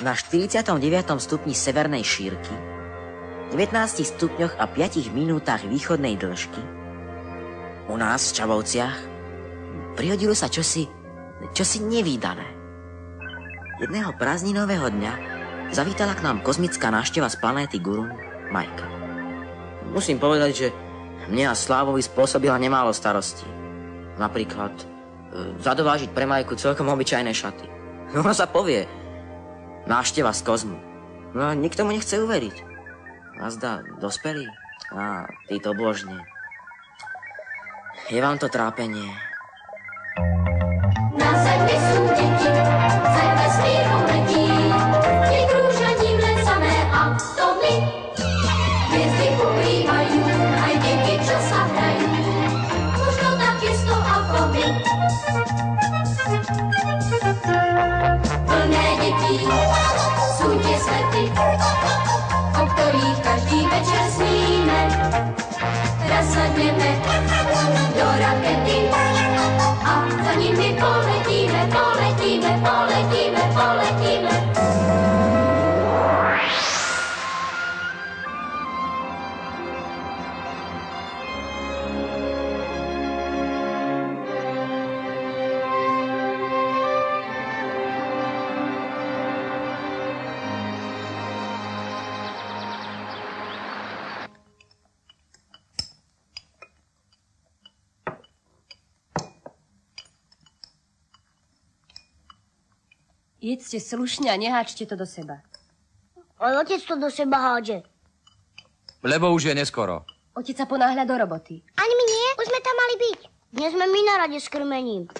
na 49. stupni severnej šírky, 19 stupňoch a 5 minútach východnej dĺžky, u nás v Čabovciach prihodilo sa čosi nevídané. Jedného prázdninového dňa zavítala k nám kozmická návšteva z planéty Gurun, Majka. Musím povedať, že mne a Slávovi spôsobila nemálo starostí. Napríklad zadovážiť pre Majku celkom obyčajné šaty. Ona sa povie, návšteva z kozmu. No a nikto mu nechce uveriť. A zdá, dospelí? A títo božne. Je vám to trápenie? Na zemi sú deti, ze vesmíru letí, ti krúžaním len samé atomy. Hviezdy pokrývajú aj deti, čo sa hrajú, možno takisto ako my. Plné detí sú tie svety, o ktorých každý večer sníme. Raz sadneme do rakety a za nimi poletíme, poletíme, poletíme, poletíme. Jedzte slušne a neháčte to do seba. Ale otec to do seba hádže. Lebo už je neskoro. Otec sa ponáhľa do roboty. Ani my nie, už sme tam mali byť. Dnes sme my na rade s krmením.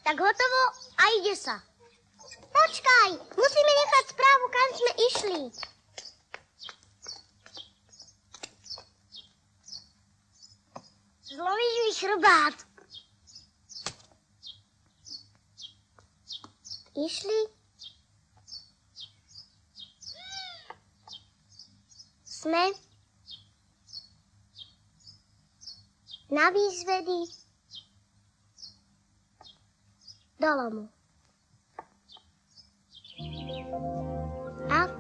Tak hotovo a ide sa. Počkaj, musíme nechať správu, kam sme išli. Zlomíš mi chrbát. Išli? Sme na výzvedy do lomu. Ak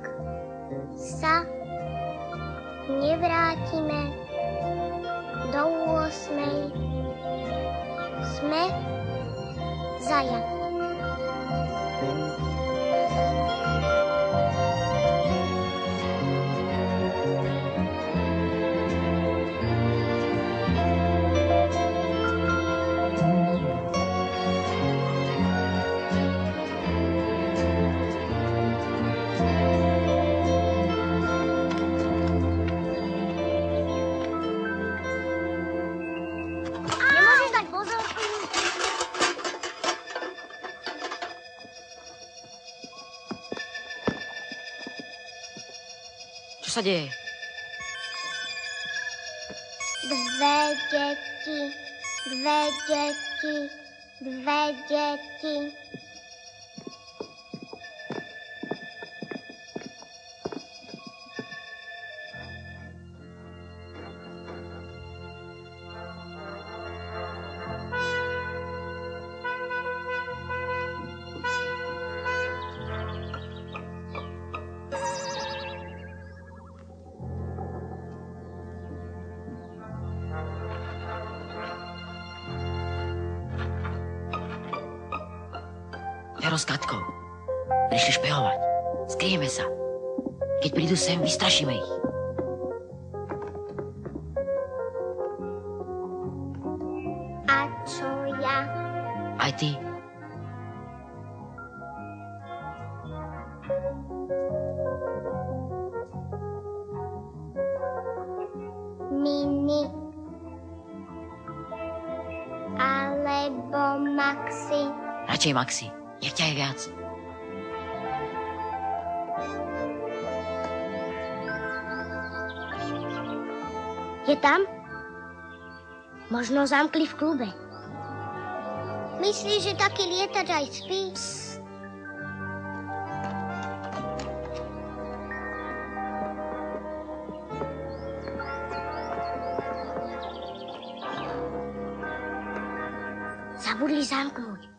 sa nevrátime do 8, sme zajatí. Čo sa deje? Dve deti. Maro s Katkou. Prišli špehovať. Skryjeme sa. Keď prídu sem, vystrašíme ich. A čo ja? Aj ty. Mini. Alebo Maxi. Radšej Maxi. Nech ťa je viac. Je tam? Možno zamkli v klube. Myslíš, že taký lietač aj spí? Zabudli zamknúť.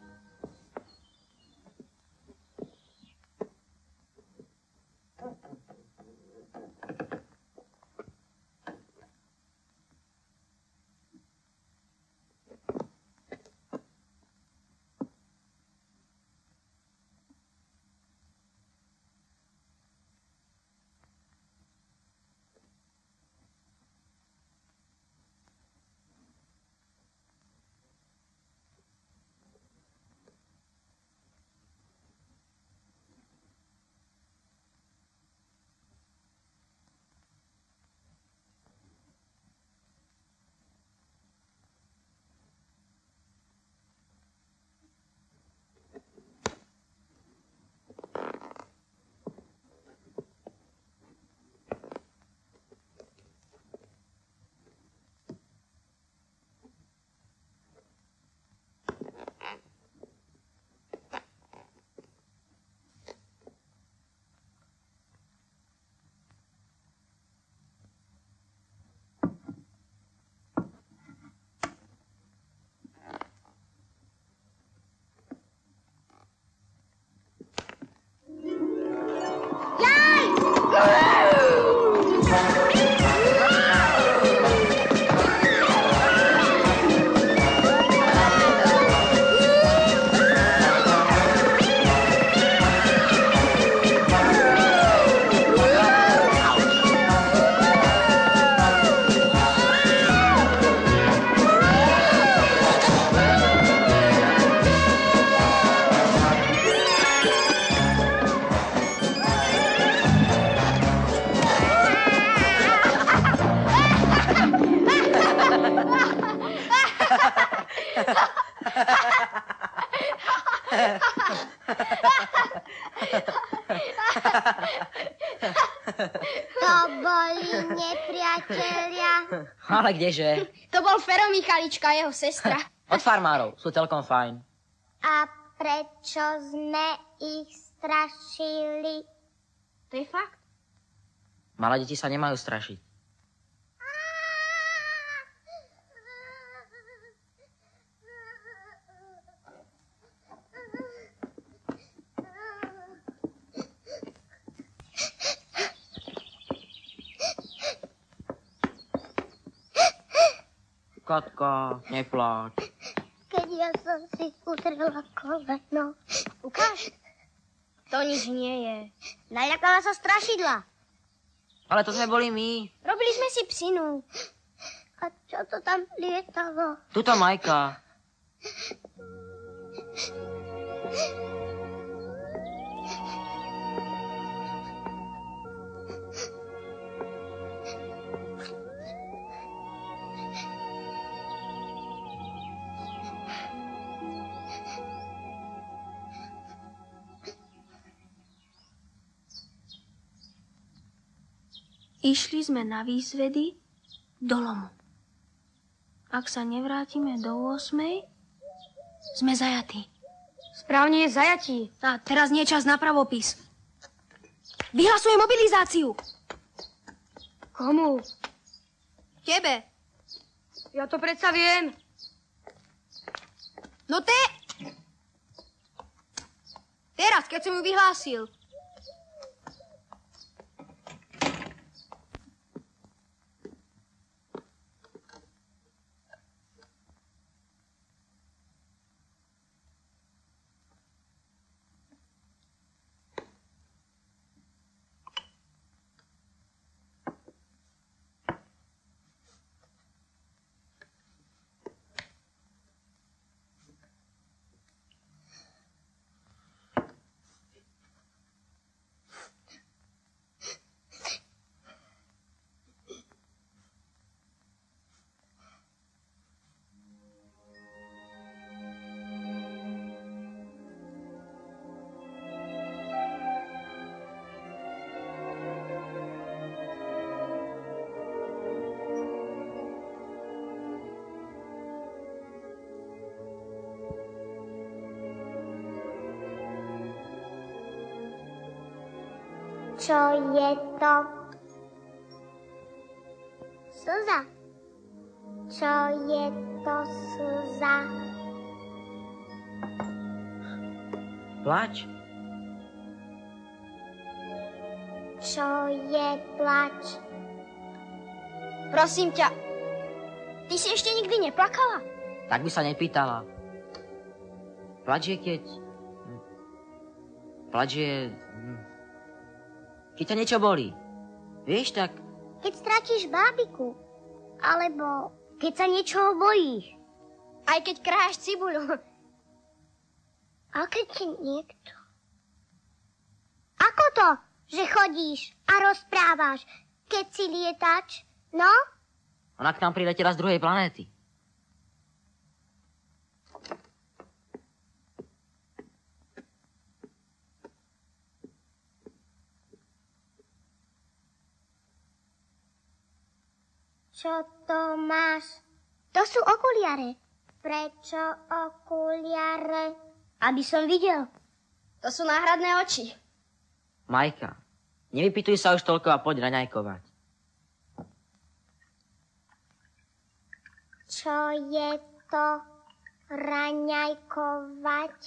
To boli nepriatelia. Ale kdeže? To bol Fero Michalička, jeho sestra. Od farmárov. Sú celkom fajn. A prečo sme ich strašili? To je fakt. Malé deti sa nemajú strašiť. Katka, nepláč. Keď ja som si udrela koleno. Ukáž. To nič nie je. Naľakala sa strašidla. Ale to sme boli my. Robili sme si psinu. A čo to tam lietalo? Tuto Majka. Išli sme na výzvedy do lomu. Ak sa nevrátime do 8, sme zajatí. Správne je zajatí. A teraz nie je čas na pravopis. Vyhlasujem mobilizáciu. Komu? Tebe. Ja to predsa viem. No teraz, keď som ju vyhlásil. Čo je to? Slza. Čo je to slza? Plač. Čo je plač? Prosím ťa, ty si ešte nikdy neplakala? Tak by sa nepýtala. Plač je keď... Plač je... Keď ťa niečo bolí. Vieš, tak... Keď stratíš bábiku. Alebo keď sa niečoho bojíš. Aj keď kráš cibuľu. A keď ti niekto... Ako to, že chodíš a rozprávaš, keď si lietač? No? Ona k nám priletela z druhej planéty. Čo to máš? To sú okuliare. Prečo okuliare? Aby som videl. To sú náhradné oči. Majka, nevypytuj sa už toľko a poď raňajkovať. Čo je to raňajkovať?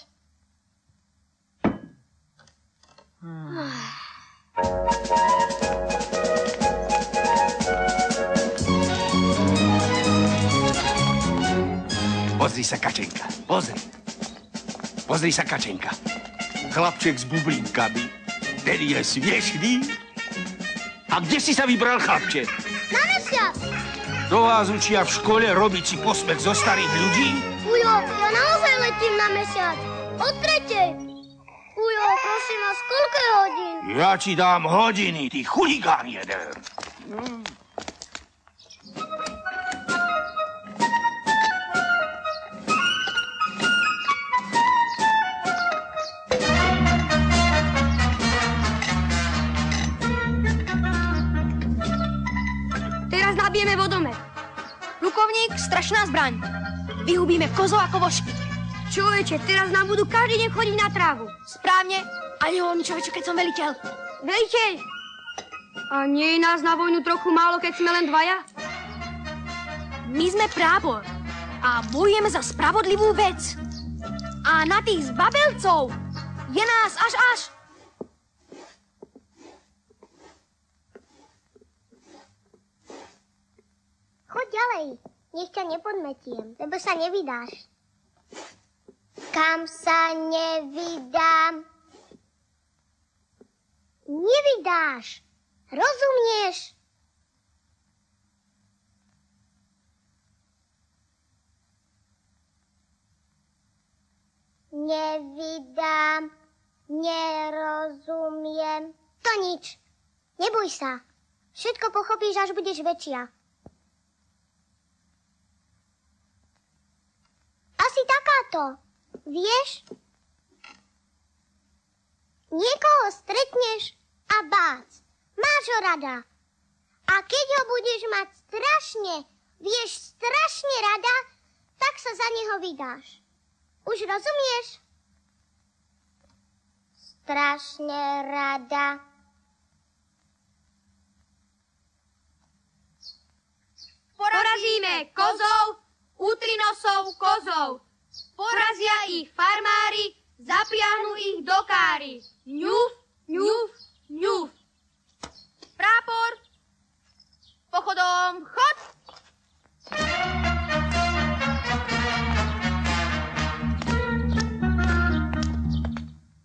Pozri sa, Kačenka, pozri. Pozri sa, Kačenka. Chlapček s bublinkami. Ten je smiešný. A kde si sa vybral, chlapče? Na mesiac! To vás učia v škole robiť si posmech zo starých ľudí? Ujo, ja naozaj letím na mesiac. Od 3. Ujo, prosím vás, koľko je hodín? Ja ti dám hodiny, ty chuligán jeden. Teraz nabijeme vodomet. Plukovník, strašná zbraň. Vyhubíme kozov ako vošky. Človeče, teraz nám budú každý deň chodiť na trávu. Správne, ale nehovorím človeče, keď som veliteľ. Veliteľ! A nie je nás na vojnu trochu málo, keď sme len dvaja? My sme prábor a bojujeme za spravodlivú vec. A na tých zbabelcov je nás až. Choď ďalej, nech ťa nepodmetiem, lebo sa nevydáš. Kam sa nevydám? Nevydáš, rozumieš? Nevydám, nerozumiem. To nič, neboj sa. Všetko pochopíš, až budeš väčšia. Asi takáto, vieš? Niekoho stretneš a bác, máš ho rada. A keď ho budeš mať strašne rada, tak sa za neho vydáš. Už rozumieš? Strašne rada. Porazíme kozov, útrinosov kozov. Porazia ich farmári, zapriahnu ich do káry. Ňuf, ňuf, ňuf. Prápor, pochodom chod.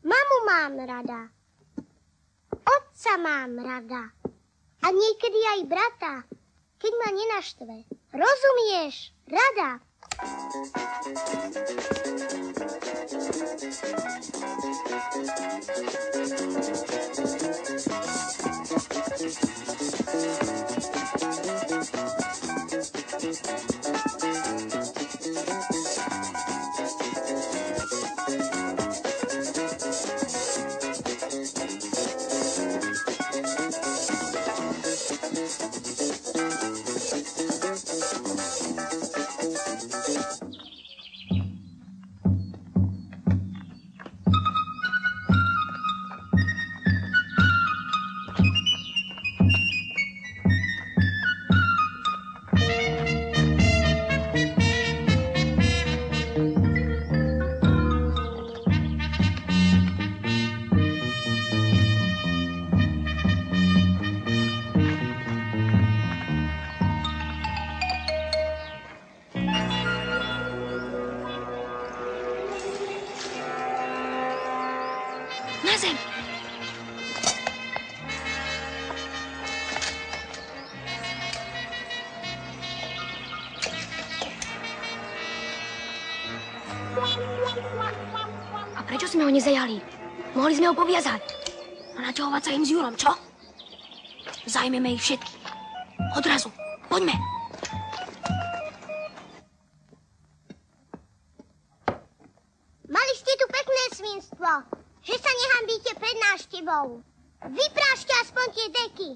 Mamu mám rada. Otca mám rada. A niekedy aj brata, keď ma nenaštve. Rozumieš? Rada. sem. A prečo sme ho nezajali? Mohli sme ho poviazať. A naťahovať sa im s Júrom, čo? Zajmeme ich všetkých. Odrazu. Poďme. Mali ste tu pekné svinstvo, že sa nehambíte pred návštevou. Vyprášte aspoň tie deky.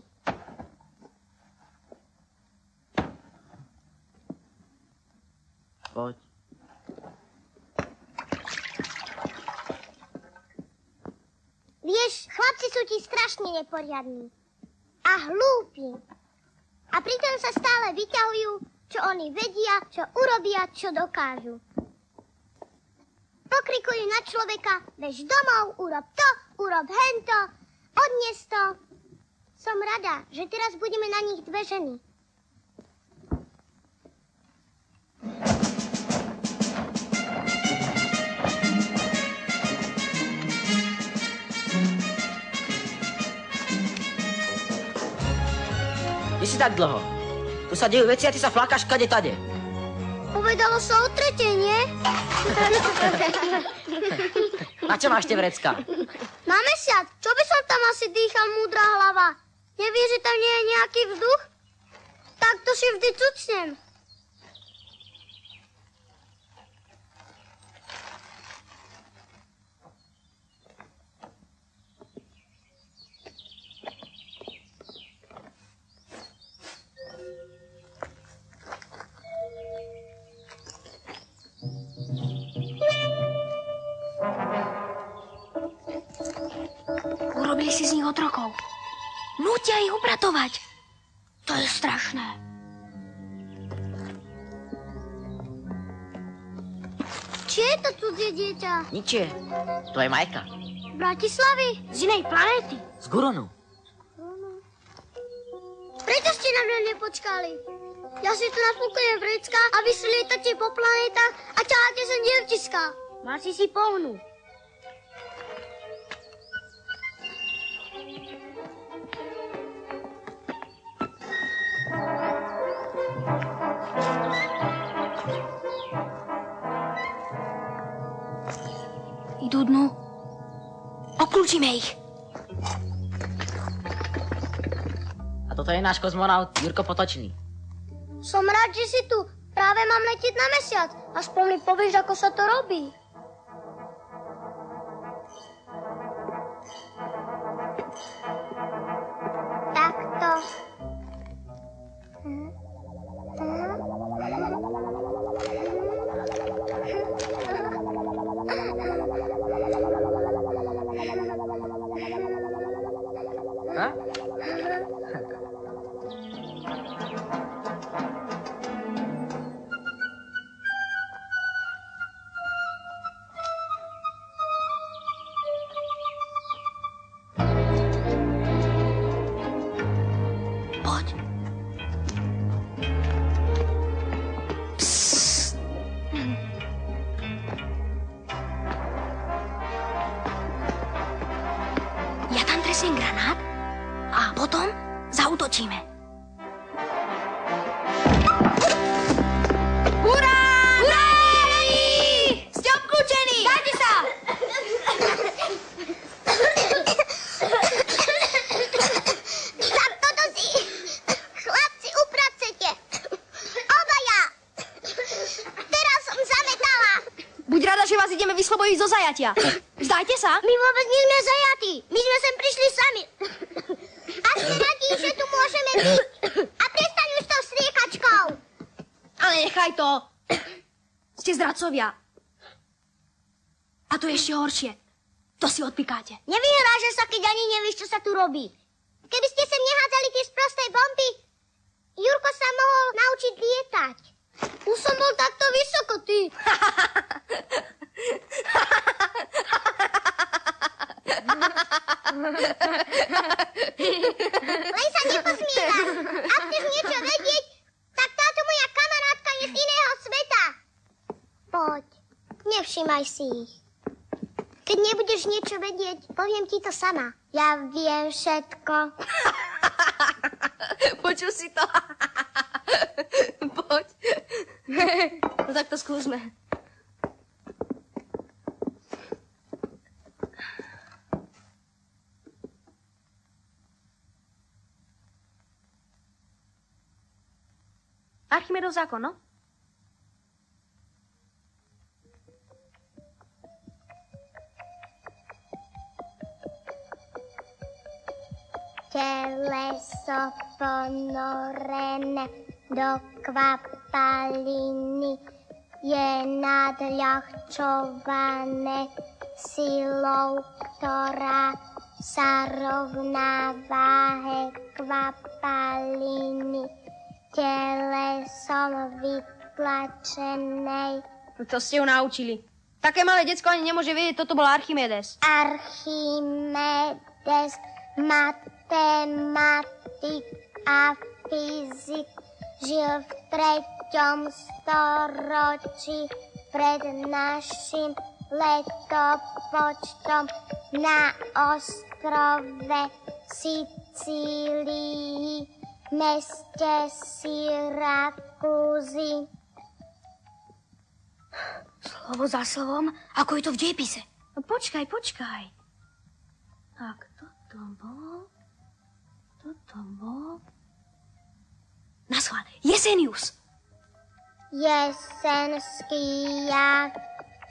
Poď. Vieš, chlapci sú ti strašne neporiadní. A hlúpi. A pritom sa stále vyťahujú, čo oni vedia, čo urobia, čo dokážu. Pokrikujú na človeka, bež domov, urob to, urob hento, odnes to. Som rada, že teraz budeme na nich dve ženy. Kde si tak dlho? Tu sa dejú veci a ty sa flákaš kade tade. Povedalo sa o tretej, nie? Na čo máš tie vrecka? Na mesiac. Čo by som tam asi dýchal, múdra hlava? Nevieš, že tam nie je nejaký vzduch? Tak to si vždy cucnem. Urobili si z nich otrokov. Nútia ich upratovať. To je strašné. Či je to cudzie dieťa? Ničie. To je Majka. Z Bratislavy? Z inej planéty. Z Guronu. Prečo ste na mňa nepočkali? Ja si tu naspúkujem vrecka a vy si lietate po planetách a ťaháte sem dievčiska. Máš si pohnú. Idú dnu. Obklúčime ich. A toto je náš kozmonaut Jurko Potočný. Som rád, že si tu. Práve mám letieť na mesiac. Aspoň mi povieš, ako sa to robí. Takto. Ha? Poď. Ja tam tresiem granát a potom zaútočíme. Hurá! Hurá! Ste obklúčení! Dajte sa! Tak toto si, chlapci, upracete. Obaja. Teraz som zametala. Buď rada, že vás ideme vyslobodiť zo zajatia. Vzdajte sa. My vôbec nie sme zajatí. My sme sem prišli sami. A sme radí, že tu môžeme byť. A prestaň už s tou striekačkou. Ale nechaj to. Ste zradcovia. A to je ešte horšie. To si odpikáte. Nevyhráže sa, keď ani nevíš, čo sa tu robí. Keby ste sem nehádzali tie sprosté bomby, Jurko sa mohol naučiť lietať. Už som bol takto vysoko, ty. Len sa neposmievaj. Ak chceš niečo vedieť, tak táto moja kamarátka je z iného sveta. Poď, nevšimaj si ich. Keď nebudeš niečo vedieť, poviem ti to sama. Ja viem všetko. Počul si to? Poď. No tak to skúsme. Archimedov zákon, no? Teleso ponorené do kvapaliny je nadľahčované silou, ktorá sa rovná váhe kvapaliny telesom vytlačenej. To ste ju naučili. Také malé decko ani nemôže vedieť, toto bol Archimedes. Archimedes, matematik a fyzik, žil v 3. storočí pred našim letopočtom na ostrove Sicílii, meste Syrakúzy. Slovo za slovom, ako je to v dejepise. No počkaj. Tak, toto bol... Naschvál, Jesenius. Jesenský jak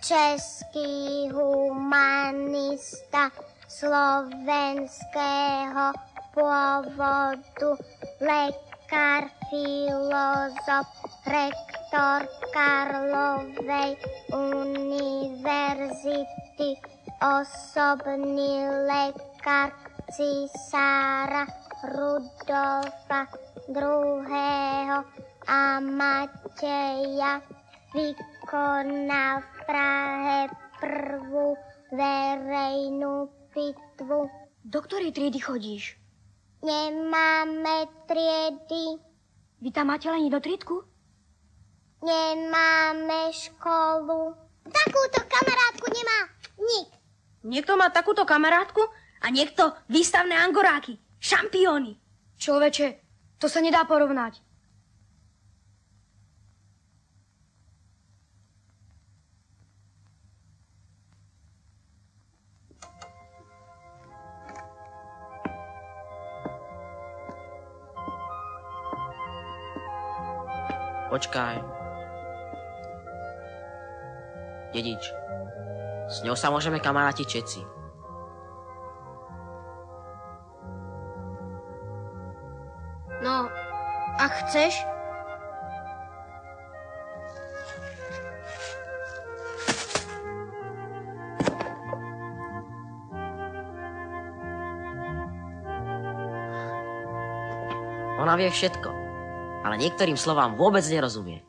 český humanista slovenského pôvodu, lekár, filozof, rektor Karlovej univerzity, osobný lekár cisára Rudolfa II. A Mateja, vykonal v Prahe prvú verejnú pitvu. Do ktorej triedy chodíš? Nemáme triedy. Vy tam máte len do triedku? Nemáme školu. Takúto kamarátku nemá nik. Niekto má takúto kamarátku a niekto výstavné angoráky, šampióny. Človeče, to sa nedá porovnať. Počkaj. Dedič, s ňou sa môžeme kamarátiť všetci. No, ak chceš... Ona vie všetko, ale niektorým slovám vôbec nerozumie.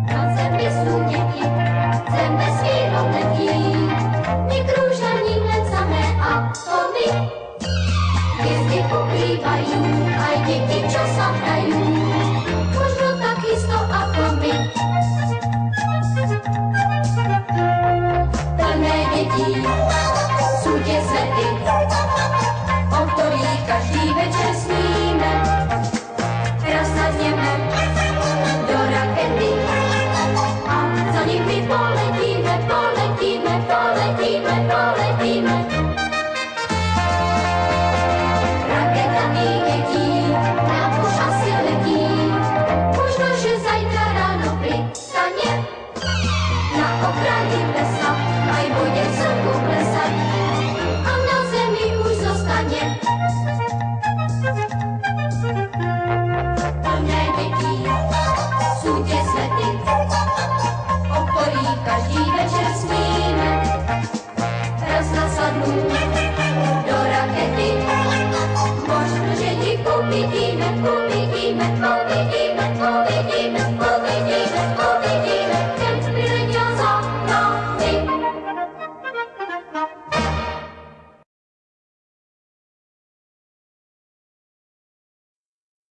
Na zemi sú deti, zem vesmírom letí, my krúžaním len samé atomy. Hviezdy pokrývajú aj deti, čo sa hrajú, možno takisto ako my. Plné detí sú tie svety, o ktorých každý večer sníme. Raz sadneme do rakety a za nimi poletíme, poletíme, poletíme, poletíme. Raketa tých detí nám po šase letí, možno, že zajtra ráno pristane na okraji lesa, aj bude slnko klesať a na zemi už zostane. Plné detí sú tie svety, o ktorých každý večer sníme. Raz nasadnú do rakety, možno, že ti kupitíme, kupitíme,